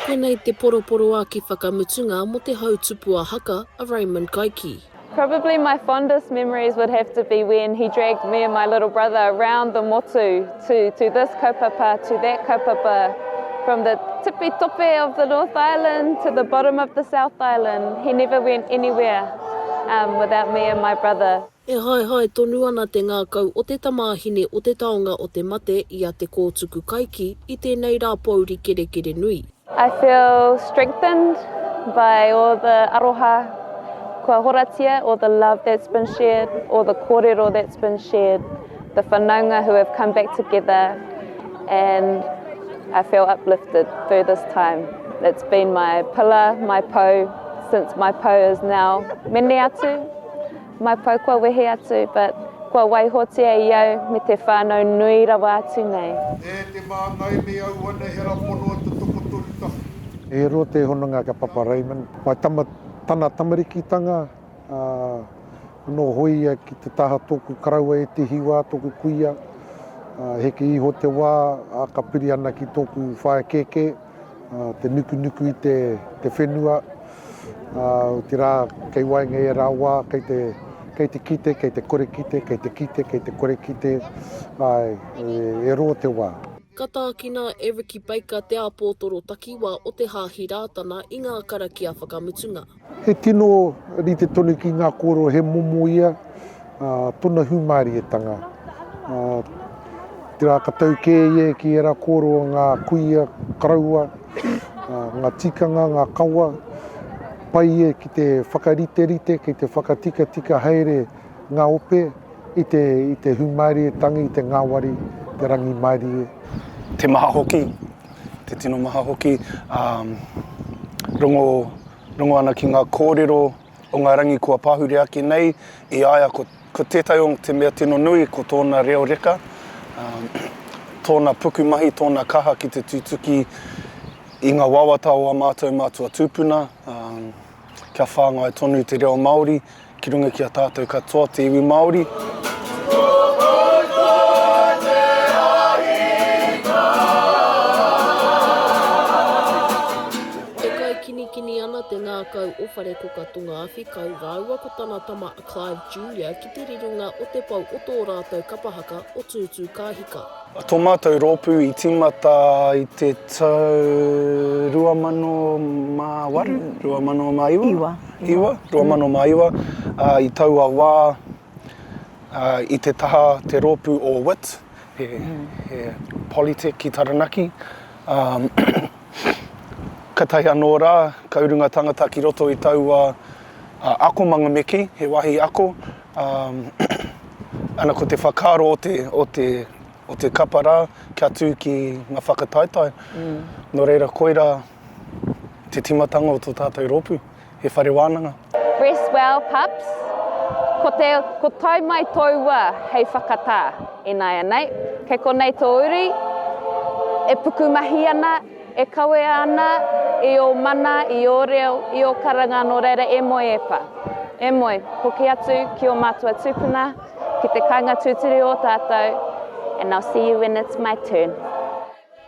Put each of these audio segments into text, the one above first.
Pēnei te poroporo a ki whakamutunga mo te hautupua haka a Raymond Kaiki. Probably my fondest memories would have to be when he dragged me and my little brother around the motu to this kaupapa, to that kaupapa, from the tipi tope of the North Island to the bottom of the South Island. He never went anywhere without me and my brother. E hai tonu ana te ngākau o te tamāhine o te taonga o te mate i a te kōtuku Kaiki i tēnei rā pauri kere nui. I feel strengthened by all the aroha, kua horatia, all the love that's been shared, all the kōrero that's been shared, the whanaunga who have come back together, and I feel uplifted through this time. It's been my pillar, my po, since my po is now mene atu, my po kua wehe atu, but kua waihotia i au me te whānau nui rawa atu nei. E te māngai me au ana he rapono o te tukuturita. E ro te hononga ka Papa Raymond. Mai tana tamarikitanga, no hoia ki te taha tōku karaua e te hiwa, tōku kuia. Heke iho te wā, a ka piri ana ki tōku whae keke, te nuku i te whenua. Te rā, kei wainga e rā wā, kei te kite, kei te kore kite, kei te kite, kei te kore kite. E ro te wā. Ka tākina e Riki Baker te āpōtoro takiwa o te hāhi rātana i ngā karakia whakamutunga. He tino ri te tonu ki ngā kōro he momo ia, tona humari e tanga. Te rā ka tau kē ie ki e rā kōro ngā kuia, karaua, ngā tikanga, ngā kaua, pai e ki te whakarite, ki te whakatika haere ngā ope, i te humari e tanga, i te ngāwari, te rangi mairi e. Te maha hoki, te tino maha hoki, rongo ana ki ngā kōrero o ngā rangi kua pāhure ake nei, i aia ko tētai o te mea tino nui, ko tōna reo reka, tōna pukumahi, tōna kaha ki te tutuki i ngā wawata o a mātua tūpuna, kia whāngai tonu te reo Māori, ki runga ki a tātou katoa te iwi Māori. Kini ana te ngākau o whare ko ka tunga awhi kau rāua ko tana tama a Clive Julia ki te rirunga o te pau o tō rātou Kapa Haka o tūtū kāhika. Tō mātou rōpū i tīmata i te tau 2008, 2008, i taua wā i te taha te rōpū o WIT, he Polytech ki Taranaki. Ka tahi anō rā, ka urunga tangata ki roto i taua ako mangameki, he wahi ako. Ana ko te whakaro o te kapa rā, kia tū ki ngā whakataitai. Nō reira koira te timatanga o tō tātou rōpū, he whare wānanga. Rest well, pups. Ko tau mai taua hei whakatā e nai anei. Kei konei tō uri, e pukumahi ana, e kawe ana, i o mana, i o reo, i o karanga no reira e moe e pa. E moe, hoki atu ki o mātua tūpuna, ki te kāinga tūturi o tātou, and I'll see you when it's my turn.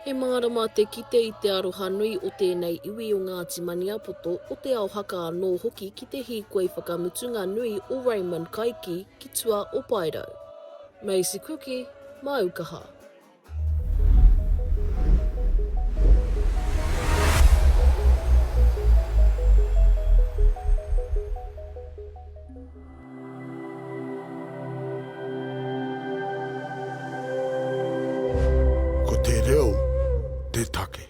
He mārama te kite i te aroha nui o tēnei iwi o Ngāti Maniapoto o te Aukaha anō hoki ki te hīkoi whakamutunga nui o Raymond Kaiki ki tua o Pairo. Macy Cookie, Aukaha. Ko te reo, te take.